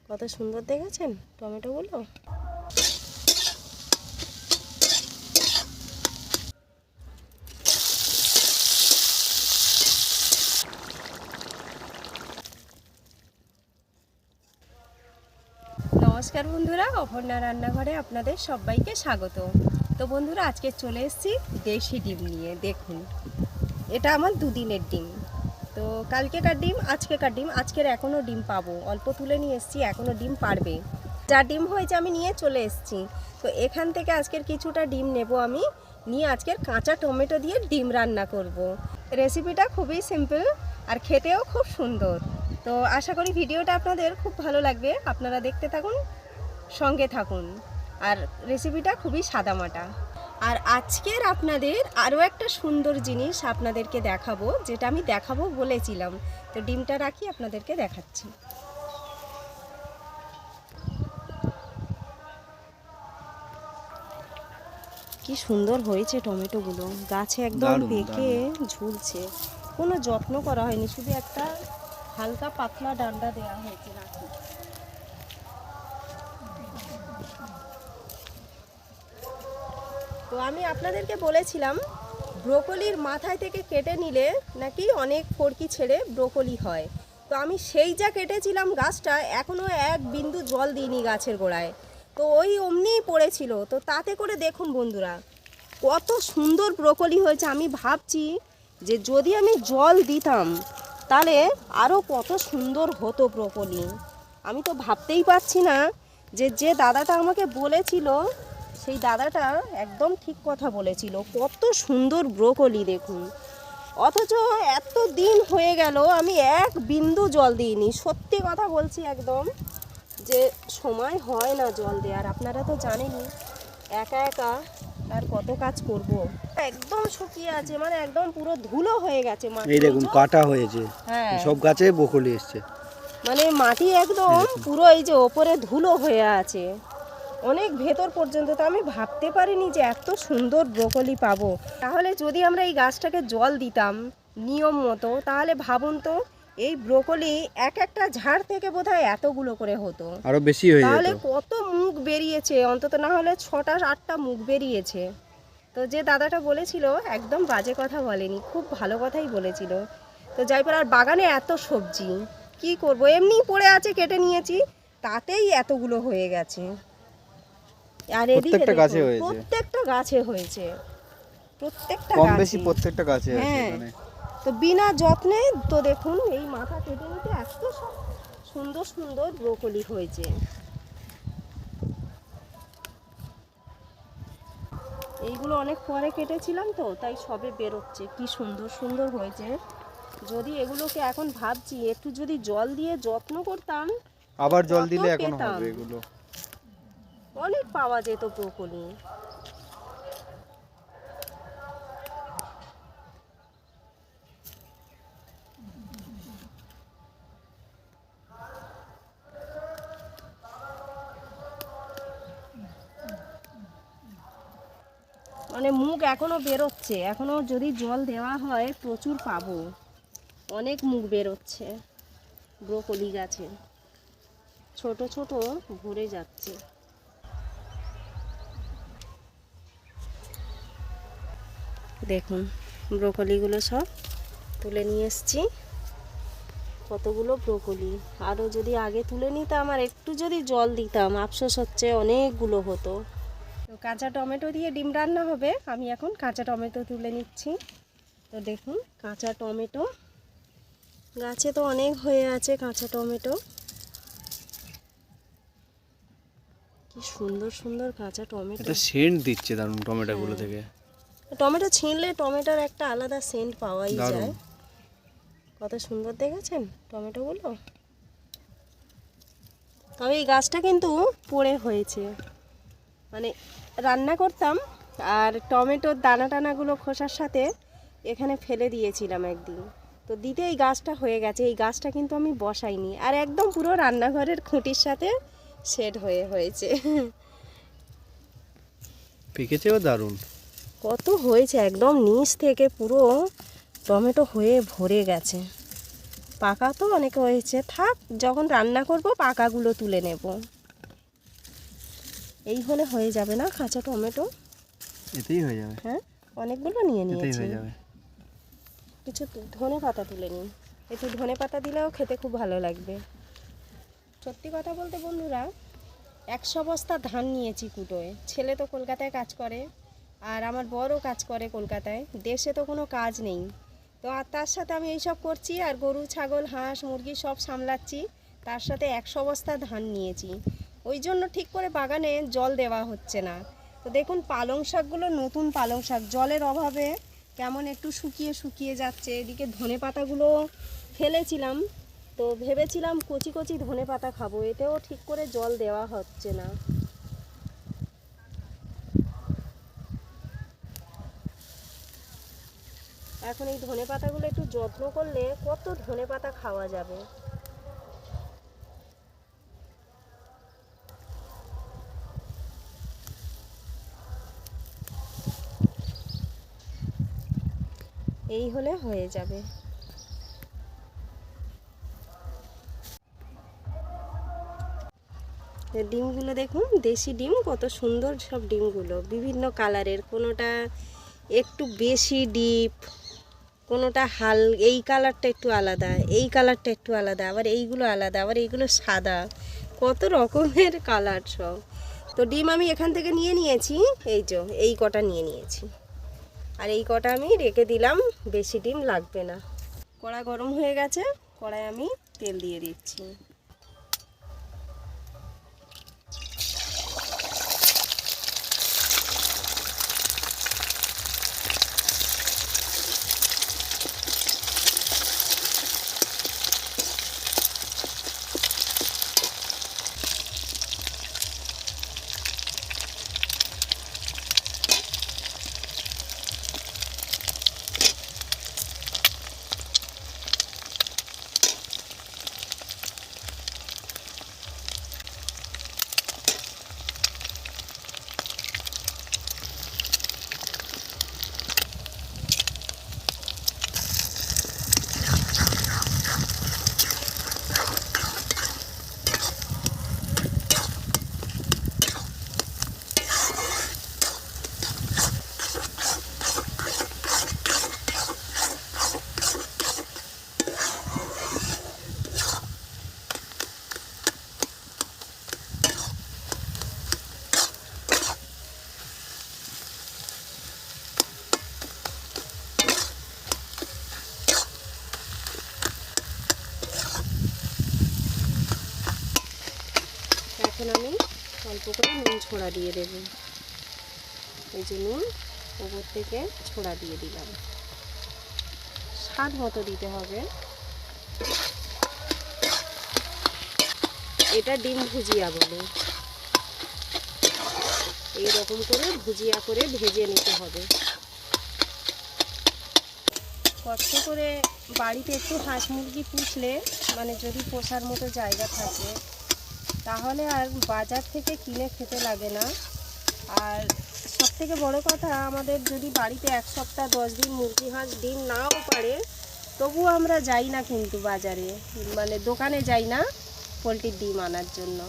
কত সুন্দর দেখেছেন টমেটোগুলো। নমস্কার বন্ধুরা, অপর্ণা রান্নাঘরে আপনাদের সবাইকে স্বাগত। তো বন্ধুরা, আজকে চলে এসেছি দেশি ডিম নিয়ে। দেখুন, এটা আমার দুদিনের ডিম। তো কালকেকার ডিম, আজকেকার ডিম, আজকের এখনও ডিম পাবো, অল্প তুলে নিয়ে এসেছি, এখনও ডিম পারবে। যা ডিম হয়েছে আমি নিয়ে চলে এসেছি। তো এখান থেকে আজকের কিছুটা ডিম নেব আমি, নিয়ে আজকের কাঁচা টমেটো দিয়ে ডিম রান্না করব। রেসিপিটা খুবই সিম্পল আর খেতেও খুব সুন্দর। তো আশা করি ভিডিওটা আপনাদের খুব ভালো লাগবে, আপনারা দেখতে থাকুন, সঙ্গে থাকুন। আর রেসিপিটা খুবই সাদামাটা। আর আজকের আপনাদের আরও একটা সুন্দর জিনিস আপনাদেরকে দেখাবো, যেটা আমি দেখাবো বলেছিলাম। তো ডিমটা রাখি, আপনাদেরকে দেখাচ্ছি। কি সুন্দর হয়েছে টমেটোগুলো, গাছে একদম পেকে ঝুলছে। কোনো যত্ন করা হয়নি, শুধু একটা হালকা পাতলা ডান্ডা দেওয়া হয়েছে রাখি। তো আমি আপনাদেরকে বলেছিলাম ব্রোকলির মাথায় থেকে কেটে নিলে নাকি অনেক ফড়কি ছেড়ে ব্রোকলি হয়। তো আমি সেই যা কেটেছিলাম গাছটা, এখনও এক বিন্দু জল দিইনি গাছের গোড়ায়। তো ওই অমনিই পড়েছিল। তো তাতে করে দেখুন বন্ধুরা, কত সুন্দর ব্রোকলি হয়েছে। আমি ভাবছি যে যদি আমি জল দিতাম তাহলে আরও কত সুন্দর হতো ব্রোকলি। আমি তো ভাবতেই পারছি না যে দাদাটা আমাকে বলেছিল, সেই দাদাটা একদম ঠিক কথা বলেছিল। কত সুন্দর ব্রোকলি দেখুন, অথচ এত দিন হয়ে গেল আমি এক বিন্দু জল দিইনি। সত্যি কথা বলছি, একদম যে সময় হয় না জল দেওয়ার। আপনারা তো জানেনই একা একা আর কত কাজ করব। একদম শুকিয়ে আছে, মানে একদম পুরো ধুলো হয়ে গেছে মাটি। এই দেখুন কাটা হয়েছে, হ্যাঁ, সব গাছে ব্রোকলি এসছে। মানে মাটি একদম পুরো এই যে ওপরে ধুলো হয়ে আছে অনেক ভেতর পর্যন্ত। তো আমি ভাবতে পারিনি যে এত সুন্দর ব্রোকলি পাবো। তাহলে যদি আমরা এই গাছটাকে জল দিতাম নিয়ম মতো, তাহলে ভাবুন তো এই ব্রোকলি এক একটা ঝাড় থেকে বোধহয় এতগুলো করে হতো, আরো বেশি হয়ে যেত। তাহলে কত মুখ বেরিয়েছে, অন্তত না হলে 6টা 8টা মুখ বেরিয়েছে। তো যে দাদাটা বলেছিল একদম বাজে কথা বলেনি, খুব ভালো কথাই বলেছিল। তো যাই পর, আর বাগানে এত সবজি কি করব, এমনি পড়ে আছে, কেটে নিয়েছি, তাতেই এতগুলো হয়ে গেছে। আর এদিকে প্রত্যেকটা গাছে হয়েছে, প্রত্যেকটা কম গাছে, বেশি প্রত্যেকটা গাছে আছে হ্যাঁ। এখানে। তো বিনা যত্নে তো দেখুন এই মাথা কেটে নিতে এত সুন্দর সুন্দর ব্রোকলি হয়েছে। এইগুলো অনেক পরে কেটেছিলাম, তো তাই সবে বেরোচ্ছে। কি সুন্দর সুন্দর হয়েছে। যদি এগুলোকে এখন ভাবছি একটু যদি জল দিয়ে যত্ন করতাম, আবার জল কত দিলে এখন পেতাম। হবে এগুলো। অনেক পাওয়া যেত ব্রোকলি। মানে মুখ এখনো বেরোচ্ছে, এখনো যদি জল দেওয়া হয় প্রচুর পাবো। অনেক মুখ বেরোচ্ছে ব্রোকলি গাছে, ছোট ছোট ভরে যাচ্ছে। দেখুন ব্রোকলিগুলো সব তুলে নিয়ে এসছি। কতগুলো ব্রোকলি, আরও যদি আগে তুলে নিতাম আর একটু যদি জল দিতাম, আফসোস হচ্ছে অনেকগুলো হতো। তো কাঁচা টমেটো দিয়ে ডিম রান্না হবে। আমি এখন কাঁচা টমেটো তুলে নিচ্ছি। তো দেখুন কাঁচা টমেটো, গাছে তো অনেক হয়ে আছে কাঁচা টমেটো। কি সুন্দর সুন্দর কাঁচা টমেটো, এটা সেন্ট দিচ্ছে দারুন টমেটোগুলো থেকে। টমেটো ছিঁড়লে টমেটোর একটা আলাদা সেন্ট পাওয়াই যায়। কত সুন্দর দেখেছেন টমেটোগুলো। তবে এই গাছটা কিন্তু পড়ে হয়েছে, মানে রান্না করতাম আর টমেটোর দানা টানাগুলো খোসার সাথে এখানে ফেলে দিয়েছিলাম একদিন। তো দিতে এই গাছটা হয়ে গেছে। এই গাছটা কিন্তু আমি বসাইনি, আর একদম পুরো রান্নাঘরের খুঁটির সাথে সেট হয়েছে। পেকেছেও দারুন। কত হয়েছে, একদম নিচ থেকে পুরো টমেটো হয়ে ভরে গেছে। পাকা তো অনেক হয়েছে, থাক, যখন রান্না করব পাকাগুলো তুলে নেব। এই হলে হয়ে যাবে না কাঁচা টমেটো? এতেই হয়ে যাবে। হ্যাঁ, অনেকগুলো নিয়ে এতেই নিয়েছি। হয়ে যাবে। কিছু ধনে পাতা তুলে নিন, একটু ধনে পাতা দিলেও খেতে খুব ভালো লাগবে। সত্যি কথা বলতে বন্ধুরা, 100 বস্তা ধান নিয়েছি কুটোয়। ছেলে তো কলকাতায় কাজ করে, আর আমার বড়ও কাজ করে কলকাতায়। দেশে তো কোনো কাজ নেই, তো আর তার সাথে আমি এইসব করছি, আর গরু ছাগল হাঁস মুরগি সব সামলাচ্ছি। তার সাথে 100 বস্তা ধান নিয়েছি, ওই জন্য ঠিক করে বাগানে জল দেওয়া হচ্ছে না। তো দেখুন পালং শাকগুলো, নতুন পালং শাক জলের অভাবে কেমন একটু শুকিয়ে শুকিয়ে যাচ্ছে। এদিকে ধনে পাতাগুলো ফেলেছিলাম, তো ভেবেছিলাম কচি কচি ধনে পাতা খাবো, এতেও ঠিক করে জল দেওয়া হচ্ছে না। এখন এই ধনে পাতাগুলো একটু যত্ন করলে কত ধনে পাতা খাওয়া যাবে। এই হলে হয়ে যাবে। ডিমগুলো দেখুন, দেশি ডিম, কত সুন্দর সব ডিমগুলো, বিভিন্ন কালারের, কোনোটা একটু বেশি ডিপ, কোনোটা এই কালারটা একটু আলাদা, এই কালারটা একটু আলাদা, আবার এইগুলো আলাদা, আবার এইগুলো সাদা, কত রকমের কালার সব। তো ডিম আমি এখান থেকে নিয়ে নিয়েছি, এই কটা নিয়ে নিয়েছি, আর এই কটা আমি রেখে দিলাম, বেশি ডিম লাগবে না। কড়া গরম হয়ে গেছে, কড়ায় আমি তেল দিয়ে দিচ্ছি। এখন আমি অল্প করে নুন ছোড়া দিয়ে দেব, এই যে নুন ওপর থেকে ছোড়া দিয়ে দিলাম, স্বাদ মতো দিতে হবে। এটা ডিম ভুজিয়া বলে, এই রকম করে ভুজিয়া করে ভেজে নিতে হবে। কষ্ট করে বাড়িতে একটু হাঁস মুরগি পুষলে, মানে যদি পোষার মতো জায়গা থাকে, তাহলে আর বাজার থেকে কিনে খেতে লাগে না। আর সবথেকে বড় কথা, আমাদের যদি বাড়িতে 1 সপ্তাহ 10 দিন মুরগি হাঁস ডিম নাও পারে, তবুও আমরা যাই না কিন্তু বাজারে, মানে দোকানে যাই না পোলট্রির ডিম আনার জন্য।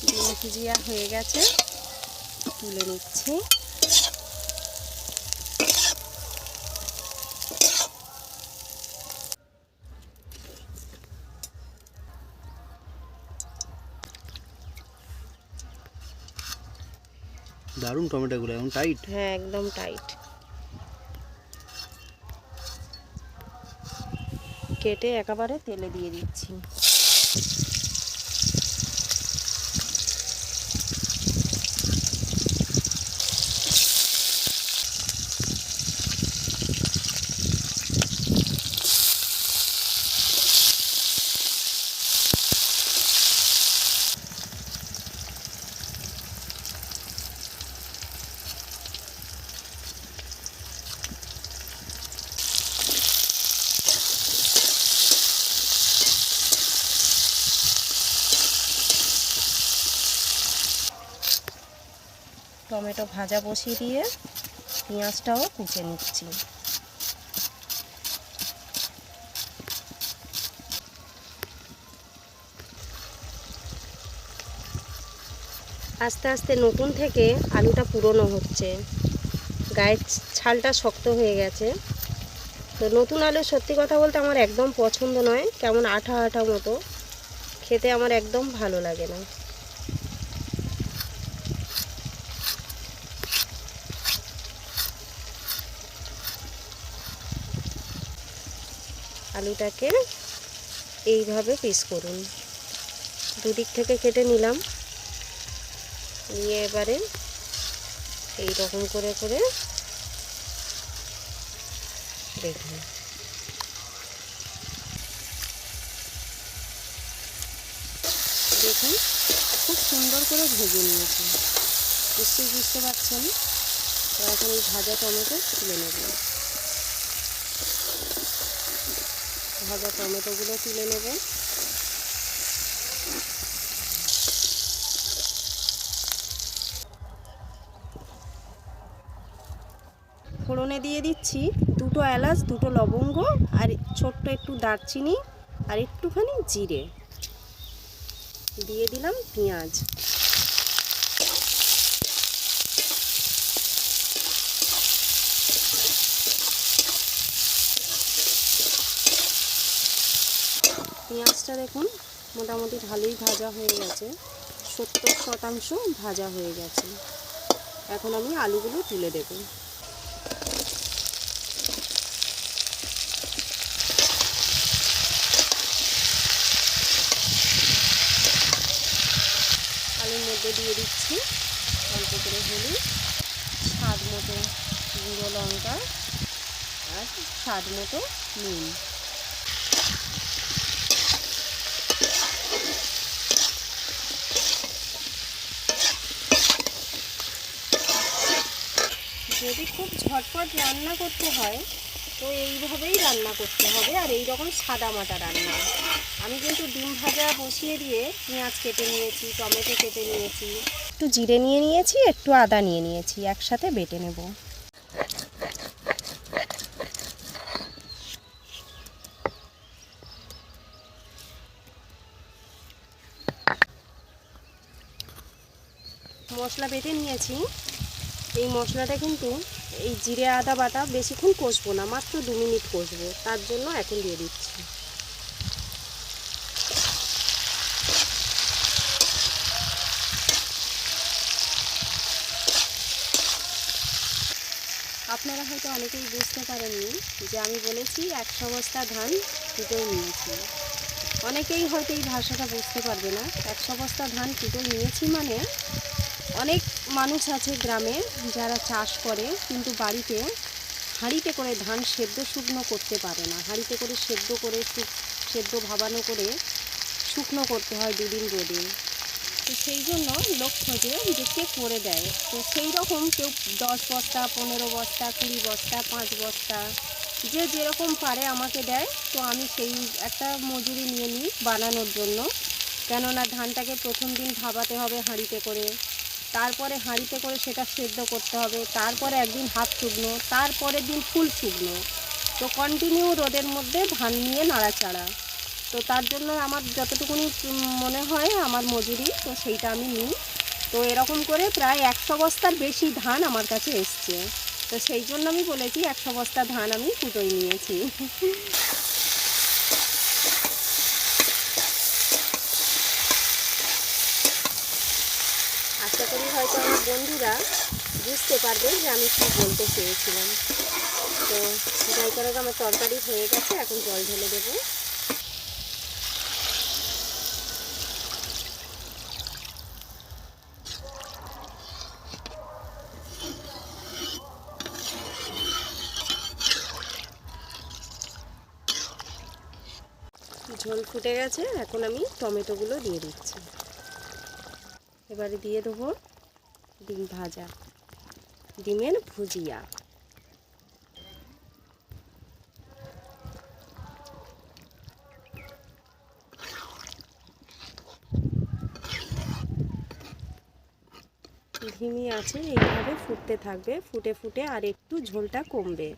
ডিম ভুজিয়া হয়ে গেছে, তুলে নিচ্ছি। দারুণ টমেটোগুলো, এখন টাইট। হ্যাঁ, একদম টাইট। কেটে একেবারে তেলে দিয়ে দিচ্ছি। টমেটো ভাজা বসিয়ে দিয়ে পেঁয়াজটাও কুচে নিচ্ছি। আস্তে আস্তে নতুন থেকে আলুটা পুরনো হচ্ছে, গায়ের ছালটা শক্ত হয়ে গেছে। তো নতুন আলু সত্যি কথা বলতে আমার একদম পছন্দ নয়, কেমন আঠা আঠা মতো, খেতে আমার একদম ভালো লাগে না। আলুটাকে এইভাবে পিস করুন, দুদিক থেকে কেটে নিলাম, নিয়ে এবারে এই রকম করে করে দেখুন। দেখুন খুব সুন্দর করে ভেজে নিয়েছি, নিশ্চয়ই বুঝতে পারছেন। তো এখন এই ভাজা টমেটো তুলে নেব, ভাজা টমেটোগুলো তুলে নেব। ফোড়নে দিয়ে দিচ্ছি 2টো এলাচ, 2টো লবঙ্গ, আর ছোট্ট একটু দারচিনি, আর একটুখানি জিরে। দিয়ে দিলাম পেঁয়াজ। পেঁয়াজটা দেখুন মোটামুটি ভালোই ভাজা হয়ে গেছে, 70% ভাজা হয়ে গেছে। এখন আমি আলুগুলো তুলে দেব। আলুর মধ্যে দিয়ে দিচ্ছি অল্প করে হলুদ, স্বাদ মতো গুঁড়ো লঙ্কা, আর স্বাদ মতো নুন। যদি খুব ঝটপট রান্না করতে হয় তো এইভাবেই রান্না করতে হবে, আর এই রকম সাদা মাটা রান্না। আমি কিন্তু ডিম ভাজা বসিয়ে দিয়ে পেঁয়াজ কেটে নিয়েছি, টমেটো কেটে নিয়েছি, একটু জিরে নিয়ে নিয়েছি, একটু আদা নিয়ে নিয়েছি, একসাথে বেটে নেব। মশলা বেটে নিয়েছি। এই মশলাটা কিন্তু এই জিরে আদা বাটা বেশিক্ষণ কষবো না, মাত্র 2 মিনিট কষবো, তার জন্য এখন দিয়ে দিচ্ছি। আপনারা হয়তো অনেকেই বুঝতে পারেননি যে আমি বলেছি 100 বস্তা ধান কুটোয় নিয়েছি। অনেকেই হয়তো এই ভাষাটা বুঝতে পারবে না। 100 বস্তা ধান কুটোয় নিয়েছি মানে অনেক মানুষ আছে গ্রামে যারা চাষ করে কিন্তু বাড়িতে হাঁড়িতে করে ধান সেদ্ধ শুকনো করতে পারে না। হাঁড়িতে করে সেদ্ধ করে সেদ্ধ ভাবানো করে শুকনো করতে হয় 2 দিন 2 দিন। তো সেই জন্য লোক খোঁজে যে কে করে দেয়। তো সেই রকম কেউ 10 বস্তা, 15 বস্তা, 20 বস্তা, 5 বস্তা, যে যেরকম পারে আমাকে দেয়। তো আমি সেই একটা মজুরি নিয়ে নিই বানানোর জন্য, কেননা ধানটাকে প্রথম দিন ভাবাতে হবে হাঁড়িতে করে, তারপরে হাঁড়িতে করে সেটা সেদ্ধ করতে হবে, তারপরে একদিন হাফ শুকনো, তারপরের দিন ফুল শুকনো। তো কন্টিনিউ রোদের মধ্যে ধান নিয়ে নাড়াচাড়া। তো তার জন্য আমার যতটুকুনি মনে হয় আমার মজুরি, তো সেইটা আমি নিই। তো এরকম করে প্রায় 100 বস্তার বেশি ধান আমার কাছে এসছে। তো সেই জন্য আমি বলেছি 100 বস্তা ধান আমি কুটোয় নিয়েছি। আশা করি হয়তো আমার বন্ধুরা বুঝতে পারবে যে আমি কী বলতে চেয়েছিলাম। তো যাই করে আমার তরকারি হয়ে গেছে, এখন জল ঢেলে দেবো। ঝোল ফুটে গেছে, এখন আমি টমেটোগুলো দিয়ে দিচ্ছি। এবারে দিয়ে দেবো ডিম ভাজা, ডিমের ভুজিয়া। ধিমি আছে এইভাবে ফুটতে থাকবে, ফুটে ফুটে আর একটু ঝোলটা কমবে।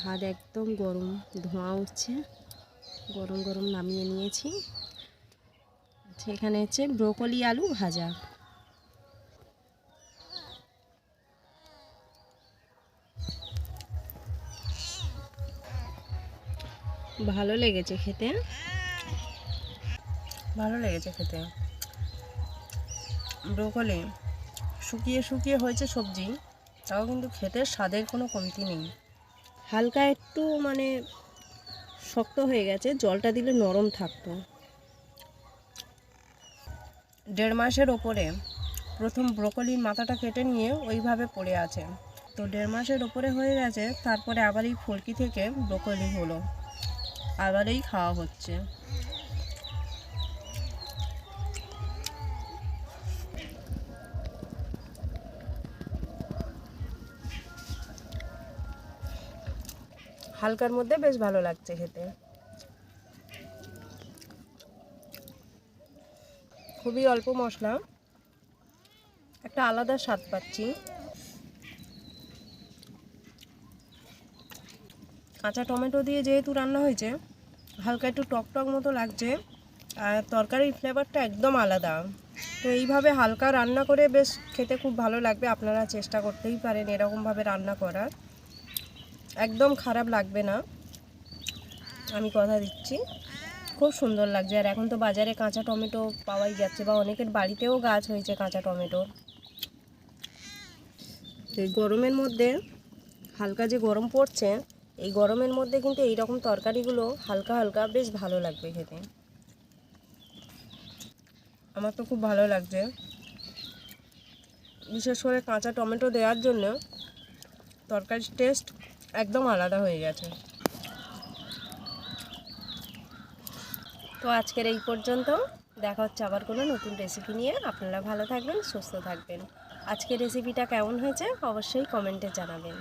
ভাত একদম গরম, ধোঁয়া উঠছে, গরম গরম নামিয়ে নিয়েছি। সেখানে হচ্ছে ব্রোকলি আলু ভাজা। ভালো লেগেছে খেতে, ভালো লেগেছে খেতে। ব্রোকলি শুকিয়ে শুকিয়ে হয়েছে সবজি, তাও কিন্তু খেতে স্বাদের কোনো কমতি নেই। হালকা একটু মানে শক্ত হয়ে গেছে, জলটা দিলে নরম থাকতো। 1.5 মাসের ওপরে প্রথম ব্রোকলির মাথাটা কেটে নিয়ে ওইভাবে পড়ে আছে, তো 1.5 মাসের ওপরে হয়ে গেছে। তারপরে আবার এই ফুলকি থেকে ব্রোকলি হলো, আবারই খাওয়া হচ্ছে। হালকার মধ্যে বেশ ভালো লাগছে খেতে, খুবই অল্প মশলা, একটা আলাদা স্বাদ পাচ্ছি। কাঁচা টমেটো দিয়ে যেহেতু রান্না হয়েছে, হালকা একটু টক টক মতো লাগছে, আর তরকারির ফ্লেভারটা একদম আলাদা। তো এইভাবে হালকা রান্না করে বেশ খেতে খুব ভালো লাগবে। আপনারা চেষ্টা করতেই পারেন এরকমভাবে রান্না করার, একদম খারাপ লাগবে না, আমি কথা দিচ্ছি। খুব সুন্দর লাগছে। আর এখন তো বাজারে কাঁচা টমেটো পাওয়াই যাচ্ছে, বা অনেকের বাড়িতেও গাছ হয়েছে কাঁচা টমেটো। এই গরমের মধ্যে, হালকা যে গরম পড়ছে, এই গরমের মধ্যে কিন্তু এই রকম তরকারিগুলো হালকা হালকা বেশ ভালো লাগবে খেতে। আমার তো খুব ভালো লাগছে, বিশেষ করে কাঁচা টমেটো দেওয়ার জন্য তরকারির টেস্ট একদম আলাদা হয়ে গেছে। তো আজকের এই পর্যন্ত, দেখা হচ্ছে আবার কোনো নতুন রেসিপি নিয়ে। আপনারা ভালো থাকবেন, সুস্থ থাকবেন। আজকের রেসিপিটা কেমন হয়েছে অবশ্যই কমেন্টে জানাবেন।